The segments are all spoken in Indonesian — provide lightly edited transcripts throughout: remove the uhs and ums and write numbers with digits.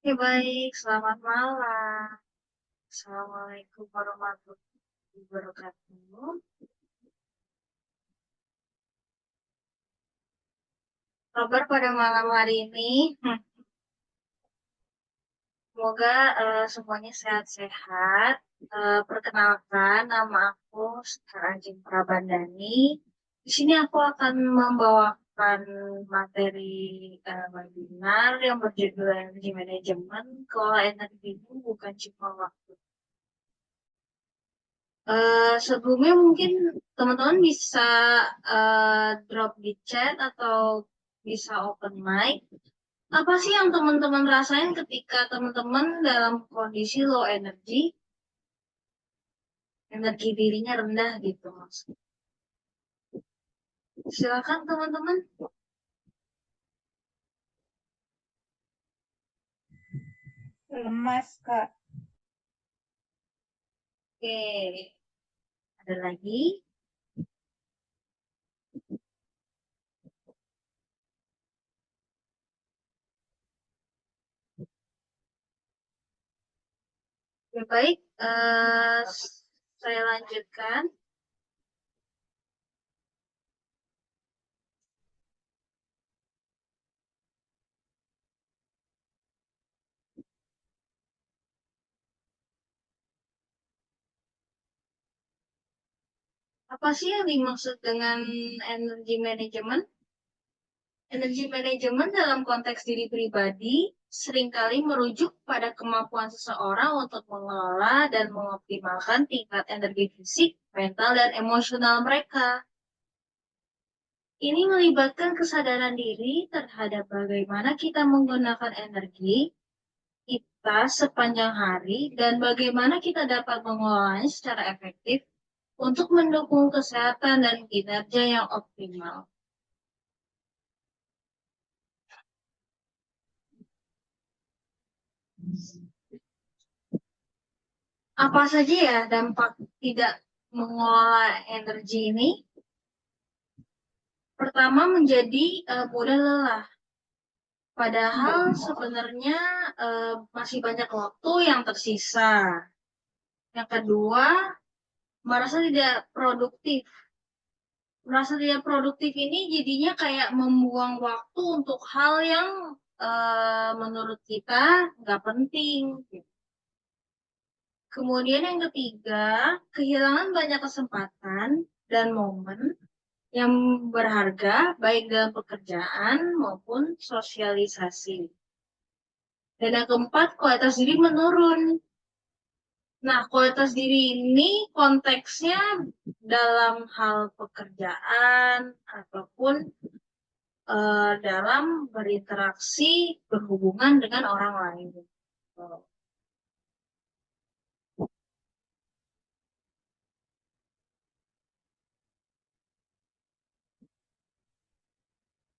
Oke, baik. Selamat malam. Assalamualaikum warahmatullahi wabarakatuh. Kabar pada malam hari ini, semoga semuanya sehat-sehat. Perkenalkan, nama aku Sekar Anjing Prabandani. Di sini aku akan membawakan materi webinar yang berjudul Energi Manajemen, Kelola Energimu Bukan Cuma Waktu. Sebelumnya mungkin teman-teman bisa drop di chat atau bisa open mic. Apa sih yang teman-teman rasain ketika teman-teman dalam kondisi low energy, energi dirinya rendah gitu mas? Silakan teman-teman. Lemas, Kak. Oke, ada lagi. Oke, baik, saya lanjutkan. Apa sih yang dimaksud dengan energy management? Energi manajemen dalam konteks diri pribadi seringkali merujuk pada kemampuan seseorang untuk mengelola dan mengoptimalkan tingkat energi fisik, mental, dan emosional mereka. Ini melibatkan kesadaran diri terhadap bagaimana kita menggunakan energi kita sepanjang hari dan bagaimana kita dapat mengelolanya secara efektif untuk mendukung kesehatan dan kinerja yang optimal. Apa saja ya dampak tidak mengelola energi ini? Pertama, menjadi mudah lelah. Padahal sebenarnya masih banyak waktu yang tersisa. Yang kedua, merasa tidak produktif. Merasa tidak produktif ini jadinya kayak membuang waktu untuk hal yang menurut kita nggak penting. Kemudian yang ketiga, kehilangan banyak kesempatan dan momen yang berharga baik dalam pekerjaan maupun sosialisasi. Dan yang keempat, kualitas diri menurun. Nah, kualitas diri ini konteksnya dalam hal pekerjaan ataupun dalam berinteraksi, berhubungan dengan orang lain.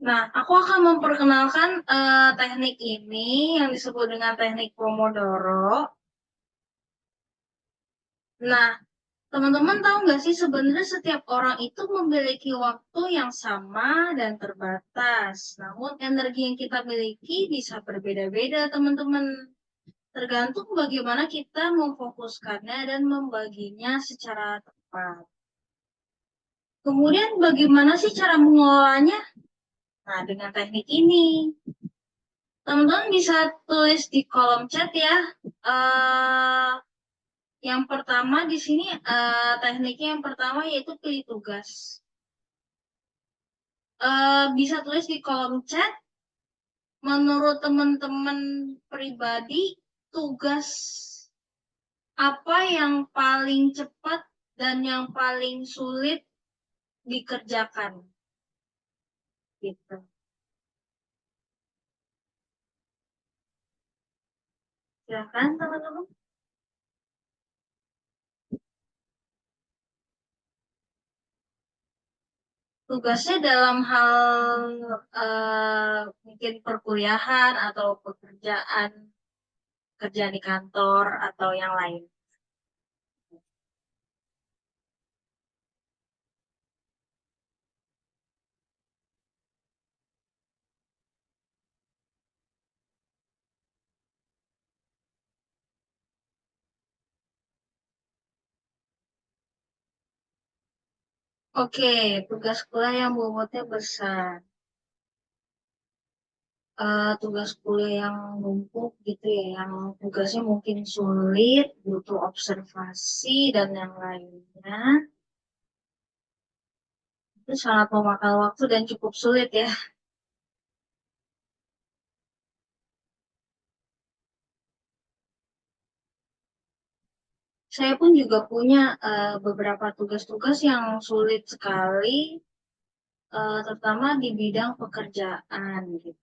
Nah, aku akan memperkenalkan teknik ini yang disebut dengan teknik Pomodoro. Nah, teman-teman tahu nggak sih sebenarnya setiap orang itu memiliki waktu yang sama dan terbatas. Namun energi yang kita miliki bisa berbeda-beda, teman-teman. Tergantung bagaimana kita memfokuskannya dan membaginya secara tepat. Kemudian bagaimana sih cara mengolahnya? Nah, dengan teknik ini. Teman-teman bisa tulis di kolom chat ya. Yang pertama di sini tekniknya yang pertama yaitu pilih tugas. Bisa tulis di kolom chat. Menurut teman-teman pribadi, tugas apa yang paling cepat dan yang paling sulit dikerjakan? Gitu. Silakan teman-teman. Tugasnya dalam hal mungkin perkuliahan atau pekerjaan, kerja di kantor atau yang lain. Oke, tugas kuliah yang bobotnya besar. Tugas kuliah yang numpuk gitu ya, yang tugasnya mungkin sulit, butuh observasi dan yang lainnya, itu sangat memakan waktu dan cukup sulit ya. Saya pun juga punya beberapa tugas-tugas yang sulit sekali, terutama di bidang pekerjaan gitu,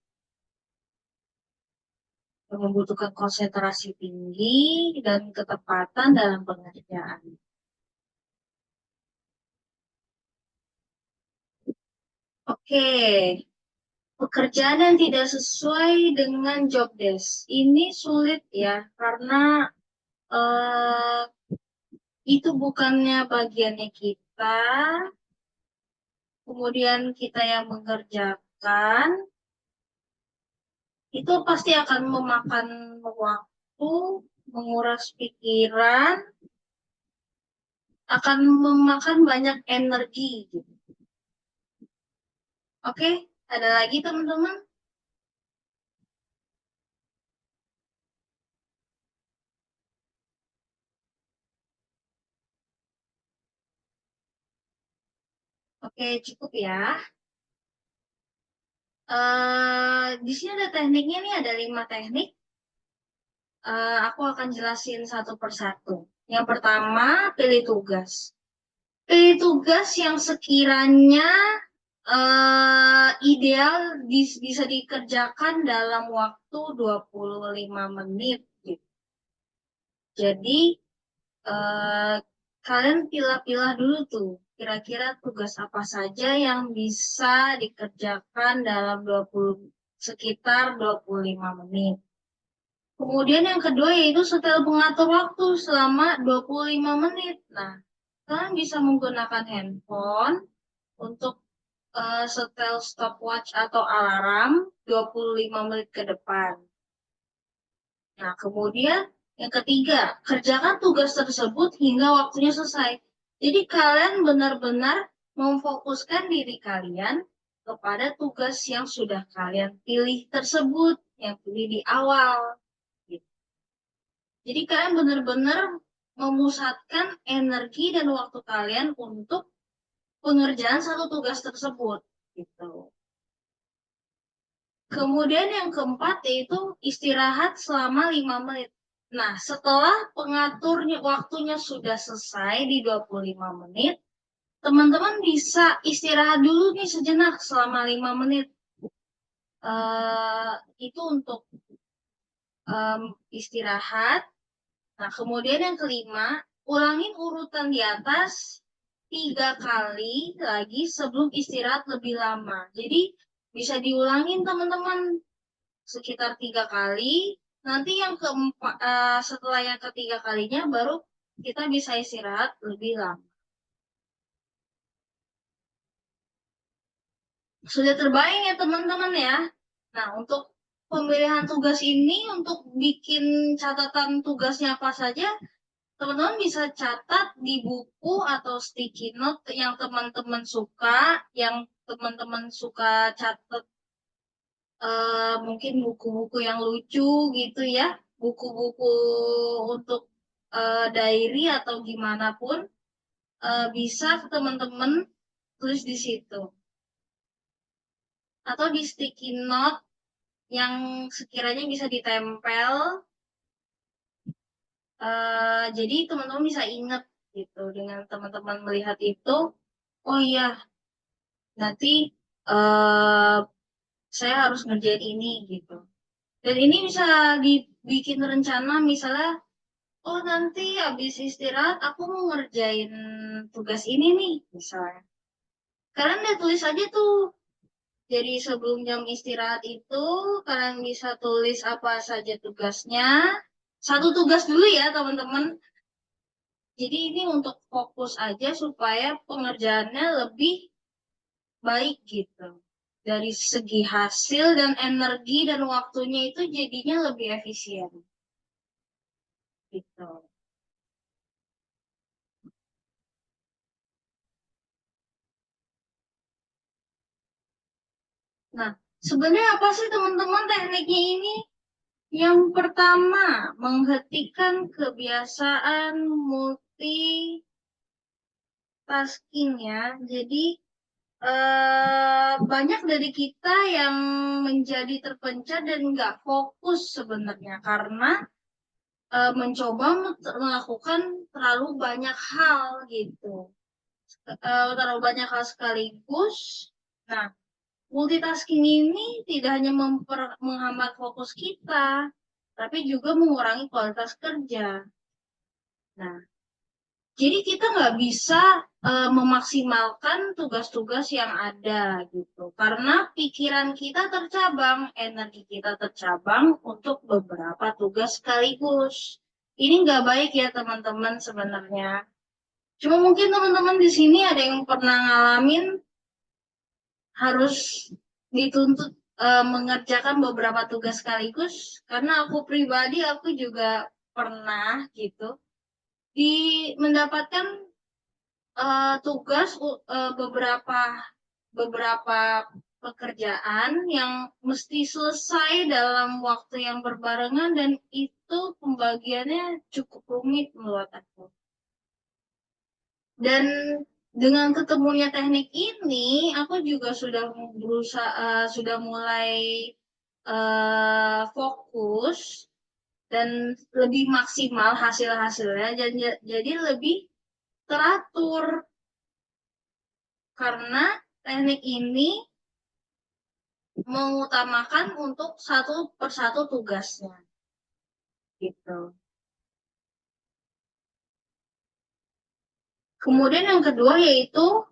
yang membutuhkan konsentrasi tinggi dan ketepatan dalam pengerjaan. Oke, pekerjaan yang tidak sesuai dengan job desk ini sulit ya, karena eh, itu bukannya bagiannya kita, kemudian kita yang mengerjakan, itu pasti akan memakan waktu, menguras pikiran, akan memakan banyak energi gitu. Oke, ada lagi teman-teman? Oke, cukup ya. Di sini ada tekniknya nih, ada 5 teknik. Aku akan jelasin satu persatu. Yang pertama, pilih tugas. Pilih tugas yang sekiranya ideal bisa dikerjakan dalam waktu 25 menit gitu. Jadi eh, kalian pilah-pilah dulu tuh kira-kira tugas apa saja yang bisa dikerjakan dalam sekitar 25 menit. Kemudian yang kedua yaitu setel pengatur waktu selama 25 menit. Nah, kalian bisa menggunakan handphone untuk setel stopwatch atau alarm 25 menit ke depan. Nah, kemudian yang ketiga, kerjakan tugas tersebut hingga waktunya selesai. Jadi kalian benar-benar memfokuskan diri kalian kepada tugas yang sudah kalian pilih tersebut, yang pilih di awal. Gitu. Jadi kalian benar-benar memusatkan energi dan waktu kalian untuk pengerjaan satu tugas tersebut. Gitu. Kemudian yang keempat yaitu istirahat selama 5 menit. Nah, setelah pengaturnya waktunya sudah selesai di 25 menit, teman-teman bisa istirahat dulu nih sejenak selama 5 menit. Uh, itu untuk istirahat. Nah, kemudian yang kelima, ulangin urutan di atas 3 kali lagi sebelum istirahat lebih lama. Jadi bisa diulangin teman-teman sekitar 3 kali. Nanti yang keempat, setelah yang ketiga kalinya baru kita bisa istirahat lebih lama. Sudah terbayang ya teman-teman ya. Nah, untuk pemilihan tugas ini, untuk bikin catatan tugasnya apa saja, teman-teman bisa catat di buku atau sticky note yang teman-teman suka, yang teman-teman suka catat, mungkin buku-buku yang lucu gitu ya, buku-buku untuk diary atau gimana pun, bisa teman-teman tulis di situ. Atau di sticky note yang sekiranya bisa ditempel, jadi teman-teman bisa ingat gitu, dengan teman-teman melihat itu, oh iya, nanti uh, saya harus ngerjain ini gitu. Dan ini bisa dibikin rencana misalnya, oh nanti habis istirahat aku mau ngerjain tugas ini nih misalnya. Kalian udah tulis aja tuh. Jadi sebelum jam istirahat itu kalian bisa tulis apa saja tugasnya. Satu tugas dulu ya teman-teman. Jadi ini untuk fokus aja supaya pengerjaannya lebih baik gitu. Dari segi hasil dan energi dan waktunya itu jadinya lebih efisien gitu. Nah, sebenarnya apa sih teman-teman tekniknya ini? Yang pertama, menghentikan kebiasaan multitasking ya. Jadi banyak dari kita yang menjadi terpencar dan nggak fokus sebenarnya karena mencoba melakukan terlalu banyak hal gitu. Terlalu banyak hal sekaligus. Nah, multitasking ini tidak hanya menghambat fokus kita, tapi juga mengurangi kualitas kerja. Nah, jadi kita nggak bisa memaksimalkan tugas-tugas yang ada gitu, karena pikiran kita tercabang, energi kita tercabang untuk beberapa tugas sekaligus. Ini nggak baik ya teman-teman sebenarnya. Cuma mungkin teman-teman di sini ada yang pernah ngalamin harus dituntut mengerjakan beberapa tugas sekaligus, karena aku pribadi aku juga pernah gitu di mendapatkan tugas beberapa beberapa pekerjaan yang mesti selesai dalam waktu yang berbarengan dan itu pembagiannya cukup rumit menurut aku. Dan dengan ketemunya teknik ini, aku juga sudah berusaha, sudah mulai fokus dan lebih maksimal hasil-hasilnya, jadi lebih teratur karena teknik ini mengutamakan untuk satu persatu tugasnya gitu. Kemudian yang kedua yaitu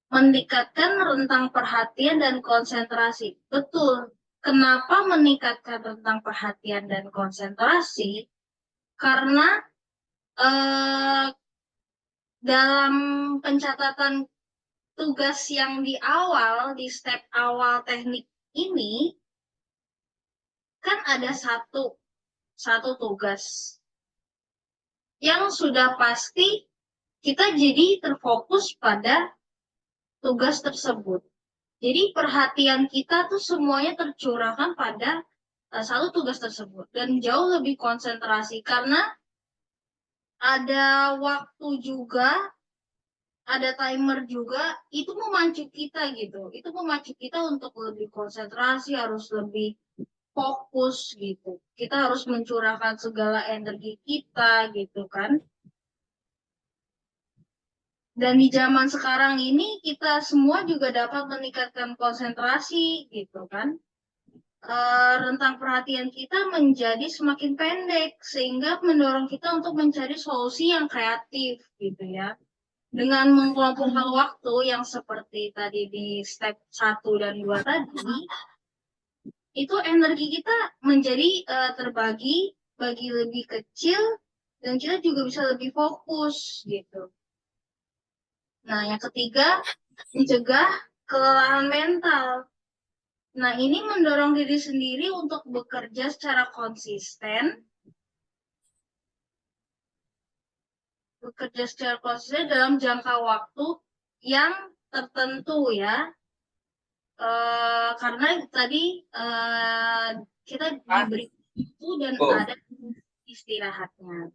meningkatkan rentang perhatian dan konsentrasi. Betul. Kenapa meningkatkan rentang perhatian dan konsentrasi? Karena eh, dalam pencatatan tugas yang di awal, di step awal teknik ini, kan ada satu tugas yang sudah pasti kita jadi terfokus pada tugas tersebut. Jadi perhatian kita tuh semuanya tercurahkan pada satu tugas tersebut dan jauh lebih konsentrasi karena ada waktu juga, ada timer juga, itu memacu kita gitu. Itu memacu kita untuk lebih konsentrasi, harus lebih fokus gitu. Kita harus mencurahkan segala energi kita gitu kan. Dan di zaman sekarang ini kita semua juga dapat meningkatkan konsentrasi gitu kan. Rentang perhatian kita menjadi semakin pendek sehingga mendorong kita untuk mencari solusi yang kreatif gitu ya. Dengan mengelompokkan waktu yang seperti tadi di step 1 dan 2 tadi, itu energi kita menjadi terbagi bagi lebih kecil dan kita juga bisa lebih fokus gitu. Nah, yang ketiga, mencegah kelelahan mental. Nah, ini mendorong diri sendiri untuk bekerja secara konsisten dalam jangka waktu yang tertentu ya. Karena tadi kita diberi itu dan ada istirahatnya.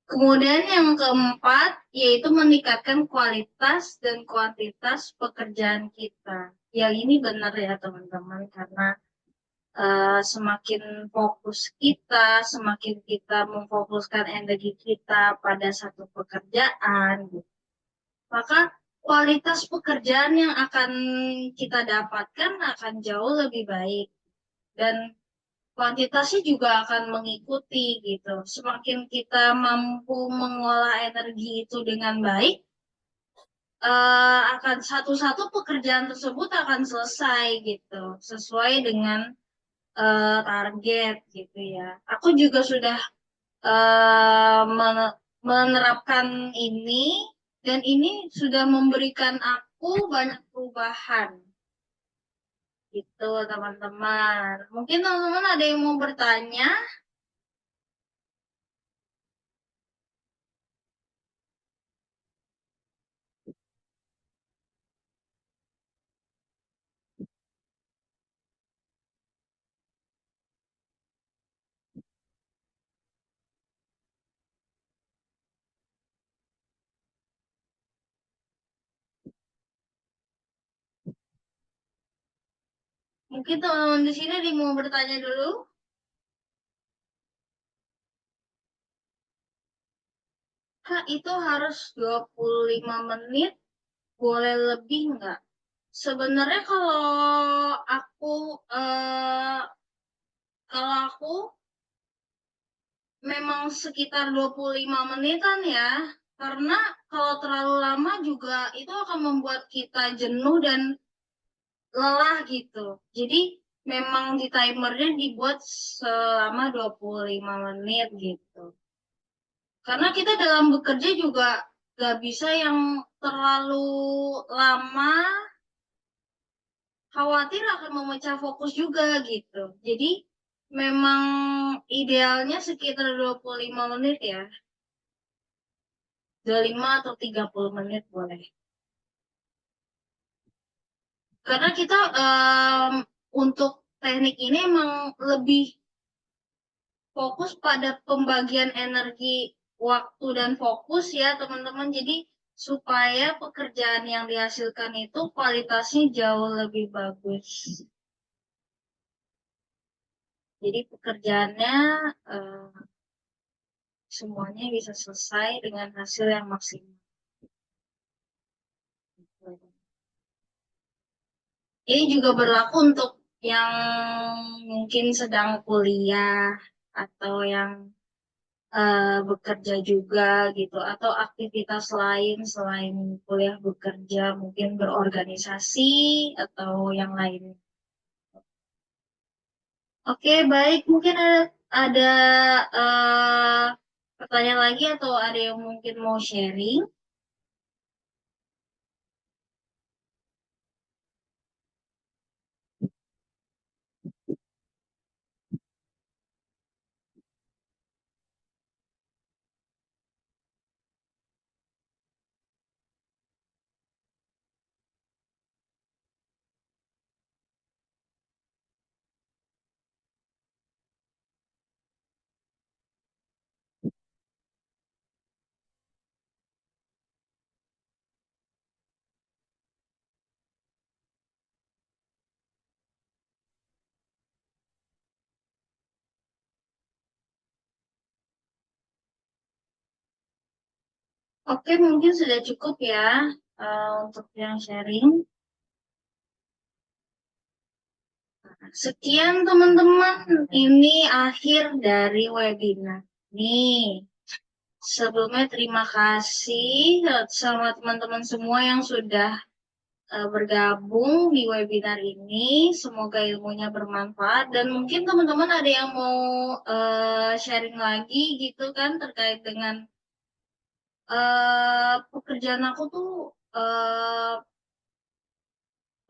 Kemudian yang keempat yaitu meningkatkan kualitas dan kuantitas pekerjaan kita. Yang ini benar ya teman-teman karena semakin fokus kita, semakin kita memfokuskan energi kita pada satu pekerjaan, gitu, maka kualitas pekerjaan yang akan kita dapatkan akan jauh lebih baik dan kuantitasnya juga akan mengikuti gitu. Semakin kita mampu mengolah energi itu dengan baik, akan satu-satu pekerjaan tersebut akan selesai gitu, sesuai dengan target gitu ya. Aku juga sudah menerapkan ini dan ini sudah memberikan aku banyak perubahan gitu teman-teman. Mungkin teman-teman ada yang mau bertanya? Mungkin teman-teman di sini ada yang mau bertanya dulu? Kak, itu harus 25 menit, boleh lebih nggak? Sebenarnya aku eh, kalau aku memang sekitar 25 menitan ya. Karena kalau terlalu lama juga itu akan membuat kita jenuh dan lelah gitu. Jadi memang di timernya dibuat selama 25 menit gitu. Karena kita dalam bekerja juga gak bisa yang terlalu lama, khawatir akan memecah fokus juga gitu. Jadi memang idealnya sekitar 25 menit ya. 25 atau 30 menit boleh. Karena kita untuk teknik ini emang lebih fokus pada pembagian energi waktu dan fokus ya teman-teman. Jadi supaya pekerjaan yang dihasilkan itu kualitasnya jauh lebih bagus. Jadi pekerjaannya eh, semuanya bisa selesai dengan hasil yang maksimal. Ini juga berlaku untuk yang mungkin sedang kuliah atau yang bekerja juga gitu atau aktivitas lain selain kuliah bekerja mungkin berorganisasi atau yang lain. Oke, baik. Mungkin ada pertanyaan lagi atau ada yang mungkin mau sharing? Oke, mungkin sudah cukup ya untuk yang sharing. Sekian teman-teman, ini akhir dari webinar. Nih, sebelumnya terima kasih sama teman-teman semua yang sudah bergabung di webinar ini. Semoga ilmunya bermanfaat dan mungkin teman-teman ada yang mau sharing lagi gitu kan terkait dengan pekerjaan aku tuh eh,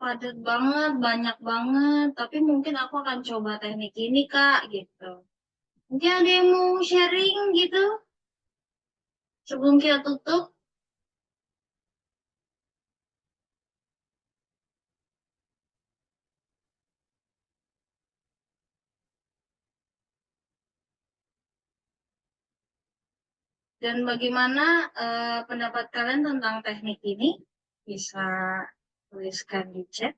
padat banget, banyak banget, tapi mungkin aku akan coba teknik ini Kak gitu. Mungkin ada yang mau sharing gitu sebelum kita tutup. Dan bagaimana pendapat kalian tentang teknik ini? Bisa tuliskan di chat.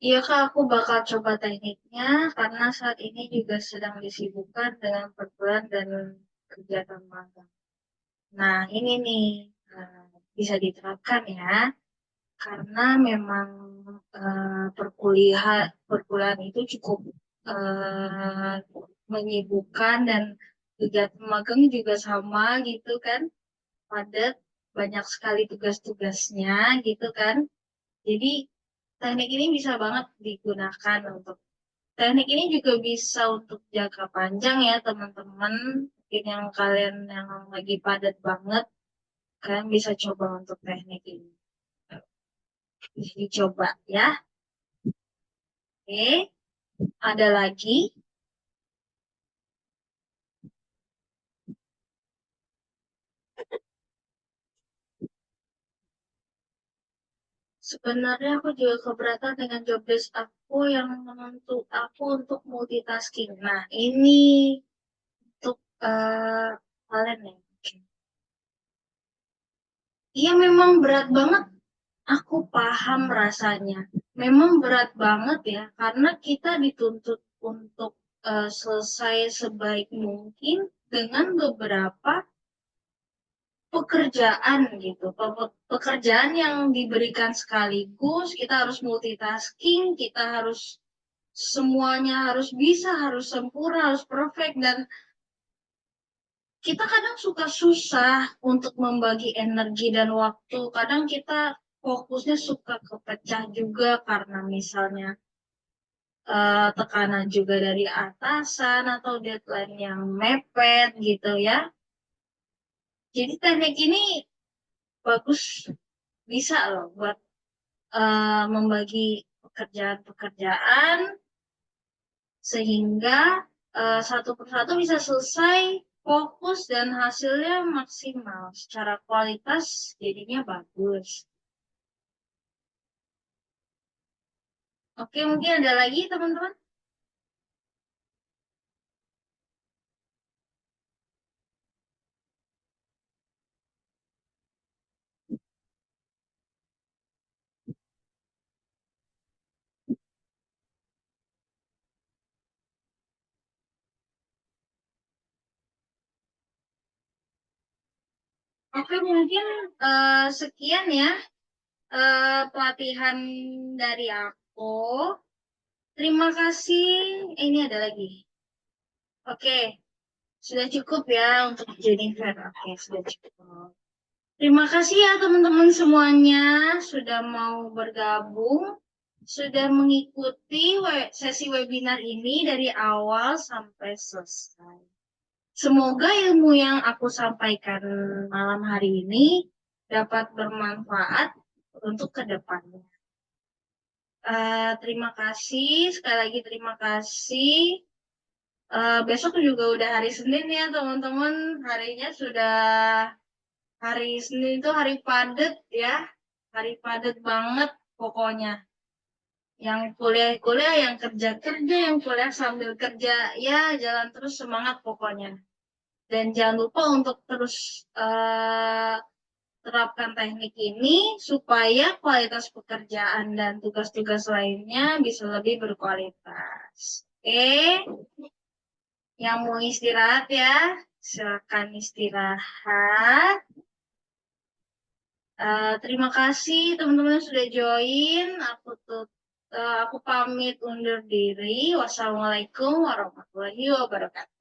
Iya Kak, aku bakal coba tekniknya karena saat ini juga sedang disibukkan dengan perkuliahan dan kegiatan magang. Nah, ini nih eh, bisa diterapkan ya, karena memang perkuliahan itu cukup eh, menyibukkan dan kegiatan magang juga sama gitu kan, padat, banyak sekali tugas-tugasnya gitu kan. Jadi teknik ini bisa banget digunakan untuk teknik ini juga bisa untuk jangka panjang ya teman-teman. Mungkin yang kalian yang lagi padat banget kan bisa coba untuk teknik ini. Bisa dicoba ya. Oke, ada lagi? Sebenarnya aku juga keberatan dengan job desk aku yang menuntut aku untuk multitasking. Nah, ini untuk kalian nih. Iya memang berat banget. Aku paham rasanya. Memang berat banget ya, karena kita dituntut untuk selesai sebaik mungkin dengan beberapa pekerjaan gitu. Pekerjaan yang diberikan sekaligus, kita harus multitasking, kita harus semuanya harus bisa, harus sempurna, harus perfect, dan kita kadang suka susah untuk membagi energi dan waktu. Kadang kita fokusnya suka kepecah juga karena misalnya tekanan juga dari atasan atau deadline yang mepet gitu ya. Jadi teknik ini bagus, bisa loh buat membagi pekerjaan-pekerjaan sehingga satu persatu bisa selesai, fokus, dan hasilnya maksimal. Secara kualitas jadinya bagus. Oke, mungkin ada lagi teman-teman? Oke, mungkin sekian ya pelatihan dari aku. Terima kasih. Ini ada lagi. Oke, sudah cukup ya untuk Jennifer. Oke, sudah cukup. Terima kasih ya teman-teman semuanya sudah mau bergabung, sudah mengikuti sesi webinar ini dari awal sampai selesai. Semoga ilmu yang aku sampaikan malam hari ini dapat bermanfaat untuk kedepannya. Terima kasih, sekali lagi terima kasih. Besok juga udah hari Senin ya teman-teman, harinya sudah hari Senin itu hari padat ya, hari padat banget pokoknya. Yang kuliah-kuliah, yang kerja-kerja, yang kuliah sambil kerja, ya jalan terus semangat pokoknya. Dan jangan lupa untuk terus terapkan teknik ini supaya kualitas pekerjaan dan tugas-tugas lainnya bisa lebih berkualitas. Oke, yang mau istirahat ya, silakan istirahat. Terima kasih teman-teman yang sudah join. Aku pamit undur diri. Wassalamualaikum warahmatullahi wabarakatuh.